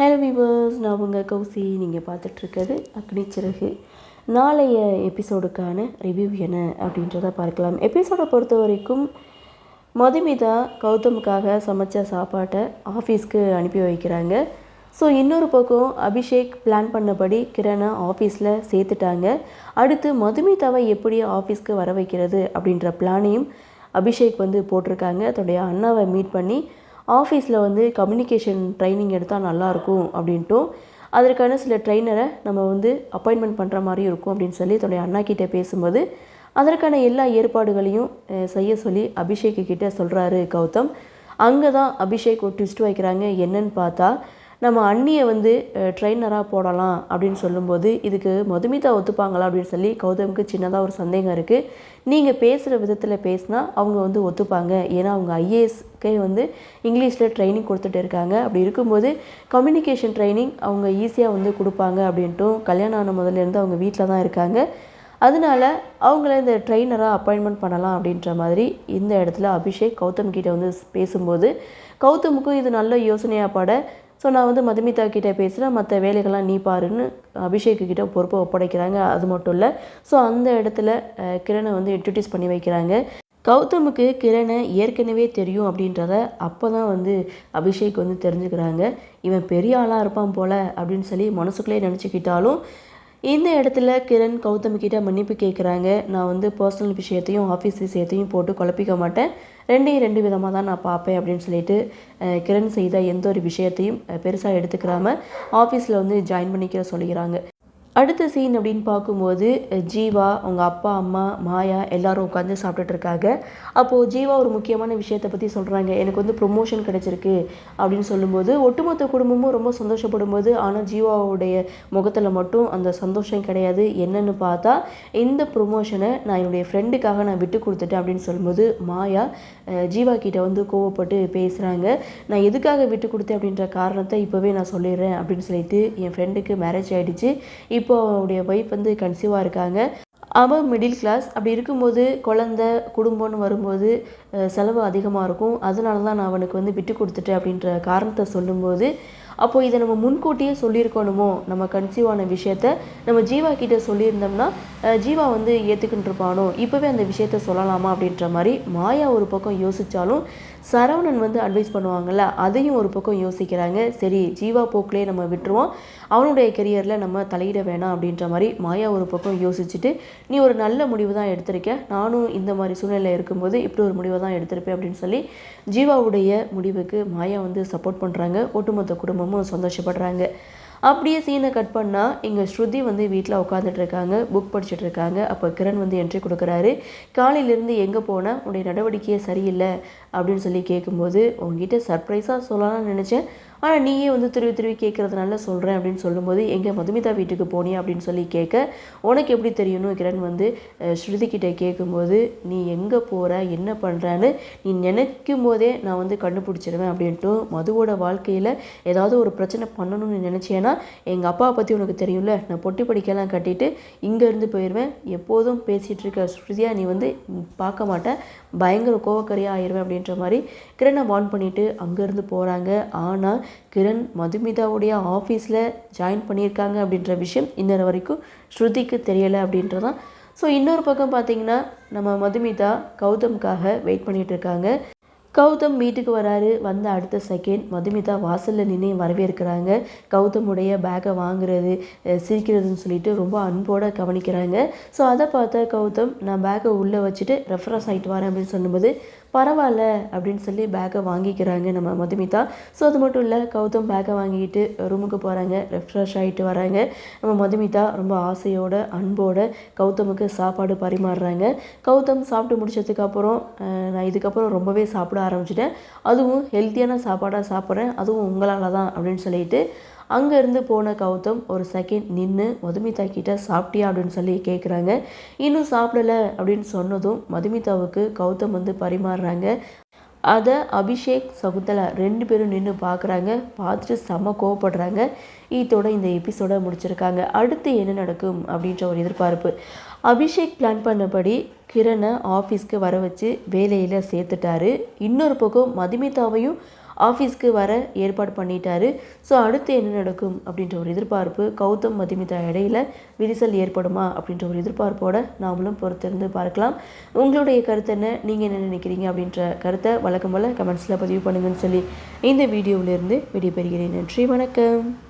Hello viewers, நான் உங்கள் கௌசி. நீங்கள் பார்த்துட்ருக்கிறது அக்னி சிறகு. நாளைய எபிசோடுக்கான ரிவ்யூ என்ன அப்படின்றத பார்க்கலாம். எபிசோடை பொறுத்த வரைக்கும் மதுமிதா கௌதமுக்காக சமைச்ச சாப்பாட்டை ஆஃபீஸ்க்கு அனுப்பி வைக்கிறாங்க. ஸோ இன்னொரு பக்கம் அபிஷேக் பிளான் பண்ணபடி கிரணை ஆஃபீஸில் சேர்த்துட்டாங்க. அடுத்து மதுமிதாவை எப்படி ஆஃபீஸ்க்கு வர வைக்கிறது அப்படின்ற பிளானையும் அபிஷேக் போட்டிருக்காங்க. தன்னுடைய அண்ணாவை மீட் பண்ணி ஆஃபீஸில் கம்யூனிகேஷன் ட்ரைனிங் எடுத்தால் நல்லாயிருக்கும் அப்படின்ட்டும், அதற்கான சில ட்ரைனரை நம்ம அப்பாயின்மெண்ட் பண்ணுற மாதிரி இருக்கும் அப்படின்னு சொல்லி தன்னுடைய அண்ணா கிட்டே பேசும்போது அதற்கான எல்லா ஏற்பாடுகளையும் செய்ய சொல்லி அபிஷேக்கு கிட்டே சொல்கிறாரு கௌதம். அங்கே தான் அபிஷேக் ஒரு ட்விஸ்ட் வைக்கிறாங்க. என்னன்னு பார்த்தா, நம்ம அண்ணியை ட்ரெயினராக போடலாம் அப்படின்னு சொல்லும்போது இதுக்கு மதுமிதா ஒத்துப்பாங்களா அப்படின்னு சொல்லி கௌதமுக்கு சின்னதாக ஒரு சந்தேகம் இருக்குது. நீங்கள் பேசுகிற விதத்தில் பேசினா அவங்க ஒத்துப்பாங்க. ஏன்னா அவங்க ஐஏஎஸ்க்கே இங்கிலீஷில் ட்ரைனிங் கொடுத்துட்டு இருக்காங்க. அப்படி இருக்கும்போது கம்யூனிகேஷன் ட்ரைனிங் அவங்க ஈஸியாக கொடுப்பாங்க அப்படின்ட்டும், கல்யாணம் ஆன முதல்லேருந்து அவங்க வீட்டில் தான் இருக்காங்க. அதனால அவங்கள இந்த ட்ரெயினராக அப்பாயின்மெண்ட் பண்ணலாம் அப்படின்ற மாதிரி இந்த இடத்துல அபிஷேக் கௌதம் கிட்டே பேசும்போது கௌதமுக்கும் இது நல்ல யோசனையாக பட, ஸோ நான் மதுமிதா கிட்டே பேசுகிறேன், மற்ற வேலைகள்லாம் நீ பாருன்னு அபிஷேக்கு கிட்டே பொறுப்பை ஒப்படைக்கிறாங்க. அது மட்டும் இல்லை, ஸோ அந்த இடத்துல கிரணை இன்ட்ரடியூஸ் பண்ணி வைக்கிறாங்க. கௌதமுக்கு கிரணை ஏற்கனவே தெரியும் அப்படின்றத அப்போ தான் அபிஷேக் தெரிஞ்சுக்கிறாங்க. இவன் பெரிய ஆளாக இருப்பான் போல் அப்படின்னு சொல்லி மனசுக்குள்ளே நினச்சிக்கிட்டாலும் இந்த இடத்துல கிரண் கௌதம்கிட்ட மன்னிப்பு கேட்குறாங்க. நான் பர்சனல் விஷயத்தையும் ஆஃபீஸ் விஷயத்தையும் போட்டு குழப்பிக்க மாட்டேன், ரெண்டு விதமாக தான் நான் பார்ப்பேன் அப்படின்னு சொல்லிட்டு கிரண் செய்த எந்த ஒரு விஷயத்தையும் பெருசாக எடுத்துக்கிறாம ஆஃபீஸில் ஜாயின் பண்ணிக்க சொல்லிக்கிறாங்க. அடுத்த சீன் அப்படின்னு பார்க்கும்போது ஜீவா, அவங்க அப்பா, அம்மா, மாயா எல்லாரும் உட்காந்து சாப்பிட்டுட்ருக்காங்க. அப்போது ஜீவா ஒரு முக்கியமான விஷயத்தை பற்றி சொல்கிறாங்க. எனக்கு ப்ரொமோஷன் கிடச்சிருக்கு அப்படின்னு சொல்லும்போது ஒட்டுமொத்த குடும்பமும் ரொம்ப சந்தோஷப்படும்போது, ஆனால் ஜீவாவுடைய முகத்தில் மட்டும் அந்த சந்தோஷம் கிடையாது. என்னென்னு பார்த்தா, இந்த ப்ரொமோஷனை நான் என்னுடைய ஃப்ரெண்டுக்காக நான் விட்டு கொடுத்துட்டேன் அப்படின்னு சொல்லும்போது மாயா ஜீவா கிட்டே கோவப்பட்டு பேசுகிறாங்க. நான் எதுக்காக விட்டு கொடுத்தேன் அப்படின்ற காரணத்தை இப்போவே நான் சொல்லிடுறேன் அப்படின்னு சொல்லிட்டு, என் ஃப்ரெண்டுக்கு மேரேஜ் ஆகிடுச்சு, இப்போ அவனுடைய ஒய்ஃப் கன்சீவாக இருக்காங்க, அவன் மிடில் கிளாஸ். அப்படி இருக்கும்போது குழந்த குடும்பம்னு வரும்போது செலவு அதிகமாக இருக்கும், அதனால தான் நான் அவனுக்கு விட்டு கொடுத்துட்டேன் அப்படின்ற காரணத்தை சொல்லும்போது, அப்போது இதை நம்ம முன்கூட்டியே சொல்லியிருக்கணுமோ, நம்ம கன்சீவான விஷயத்த நம்ம ஜீவா கிட்டே சொல்லியிருந்தோம்னா ஜீவா ஏற்றுக்கிட்டு இருப்பானோ, இப்போவே அந்த விஷயத்த சொல்லலாமா அப்படின்ற மாதிரி மாயா ஒரு பக்கம் யோசித்தாலும் சரவணன் அட்வைஸ் பண்ணுவாங்கள்ல, அதையும் ஒரு பக்கம் யோசிக்கிறாங்க. சரி, ஜீவா போக்கிலே நம்ம விட்டுருவோம், அவனுடைய கெரியரில் நம்ம தலையிட வேணாம் அப்படின்ற மாதிரி மாயா ஒரு பக்கம் யோசிச்சுட்டு, நீ ஒரு நல்ல முடிவு தான் எடுத்திருக்க, நானும் இந்த மாதிரி சூழ்நிலை இருக்கும்போது இப்படி ஒரு முடிவை தான் எடுத்திருப்பேன் அப்படின்னு சொல்லி ஜீவாவுடைய முடிவுக்கு மாயா சப்போர்ட் பண்ணுறாங்க. ஒட்டுமொத்த குடும்பமும் சந்தோஷப்படுறாங்க. அப்படியே சீனை கட் பண்ணால் இங்கே ஸ்ருதி வீட்டில் உட்காந்துட்ருக்காங்க, புக் படிச்சுட்ருக்காங்க. அப்போ கிரண் என்ட்ரி கொடுக்குறாரு. காலையிலேருந்து எங்கே போனால் உன்னுடைய நடவடிக்கையே சரியில்லை அப்படின்னு சொல்லி கேட்கும்போது, உங்ககிட்ட சர்ப்ரைஸாக சொல்லலாம்னு நினச்சேன், ஆனால் நீயே திருவி கேட்குறதுனால சொல்கிறேன் அப்படின்னு சொல்லும்போது, எங்கே மதுமிதா வீட்டுக்கு போனியா அப்படின்னு சொல்லி கேட்க, உனக்கு எப்படி தெரியணும் கிரண் ஸ்ருதி கிட்டே கேட்கும்போது, நீ எங்கே போகிற என்ன பண்ணுறான்னு நீ நினைக்கும் போதே நான் கண்டுபிடிச்சிடுவேன் அப்படின்ட்டு, மதுவோட வாழ்க்கையில் ஏதாவது ஒரு பிரச்சனை பண்ணணும்னு நினச்சேன்னா எங்கள் அப்பாவை பற்றி உனக்கு தெரியும்ல, நான் பொட்டி படிக்கலாம் கட்டிட்டு இங்கேருந்து போயிடுவேன், எப்போதும் பேசிகிட்டு இருக்க ஸ்ருதியா நீ பார்க்க மாட்டேன், பயங்கர கோவக்கரையாக ஆயிடுவேன் அப்படின்ற மாதிரி கிரணை வார்ன் பண்ணிவிட்டு அங்கேருந்து போகிறாங்க. ஆனால் கிரண் மதுமிதாவுடைய ஆஃபீஸில் ஜாயின் பண்ணியிருக்காங்க அப்படின்ற விஷயம் இன்னொரு வரைக்கும் ஸ்ருதிக்கு தெரியலை அப்படின்றதான். ஸோ இன்னொரு பக்கம் பார்த்திங்கன்னா, நம்ம மதுமிதா கௌதமுக்காக வெயிட் பண்ணிகிட்ருக்காங்க. கௌதம் வீட்டுக்கு வராரு. வந்த அடுத்த செகண்ட் மதுமிதா வாசலில் நின்று வரவேற்கிறாங்க. கௌதமுடைய பேக்கை வாங்குறது, சிரிக்கிறதுன்னு சொல்லிட்டு ரொம்ப அன்போடு கவனிக்கிறாங்க. ஸோ அதை பார்த்த கௌதம், நான் பேக்கை உள்ளே வச்சுட்டு ரெஃப்ரெஷ் ஆகிட்டு வரேன் அப்படின்னு சொல்லும்போது, பரவாயில்ல அப்படின்னு சொல்லி பேக்கை வாங்கிக்கிறாங்க நம்ம மதுமிதா. ஸோ அது மட்டும் இல்லை, கௌதம் பேக்கை வாங்கிக்கிட்டு ரூமுக்கு போகிறாங்க, ரெஃப்ரெஷ் ஆகிட்டு வராங்க. நம்ம மதுமிதா ரொம்ப ஆசையோட அன்போடு கௌதமுக்கு சாப்பாடு பரிமாறுறாங்க. கௌதம் சாப்பிட்டு முடிச்சதுக்கப்புறம், நான் இதுக்கப்புறம் ரொம்பவே சாப்பிட ஆரம்பிச்சிட்டேன், அதுவும் ஹெல்த்தியான சாப்பாடாக சாப்பிட்றேன், அதுவும் உங்களால் தான் அப்படின்னு சொல்லிட்டு அங்கேருந்து போன கௌதம் ஒரு செகண்ட் நின்று மதுமிதா கிட்ட சாப்பிட்டியா அப்படின்னு சொல்லி கேட்குறாங்க. இன்னும் சாப்பிடலை அப்படின்னு சொன்னதும் மதுமிதாவுக்கு கௌதம் பரிமாறுறாங்க. அதை அபிஷேக் சகுந்தலா 2 பேரும் நின்று பார்க்குறாங்க. பார்த்துட்டு செம்ம கோவப்படுறாங்க. இதோட இந்த எபிசோடை முடிச்சிருக்காங்க. அடுத்து என்ன நடக்கும் அப்படின்ற ஒரு எதிர்பார்ப்பு. அபிஷேக் பிளான் பண்ணபடி கிரணை ஆஃபீஸ்க்கு வர வச்சு வேலையில் சேர்த்துட்டாரு. இன்னொரு பக்கம் மதுமிதாவையும் ஆஃபீஸ்க்கு வர ஏற்பாடு பண்ணிட்டாரு. ஸோ அடுத்து என்ன நடக்கும் அப்படின்ற ஒரு எதிர்பார்ப்பு, கௌதம் மதுமிதா இடையில விரிசல் ஏற்படுமா அப்படின்ற ஒரு எதிர்பார்ப்போட நாமளும் பொறுத்திருந்து பார்க்கலாம். உங்களுடைய கருத்து என்ன, நீங்கள் என்ன நினைக்கிறீங்க அப்படின்ற கருத்தை வழக்கம் போல் கமெண்ட்ஸில் பதிவு பண்ணுங்கன்னு சொல்லி இந்த வீடியோவிலிருந்து விடைபெறுகிறேன். நன்றி, வணக்கம்.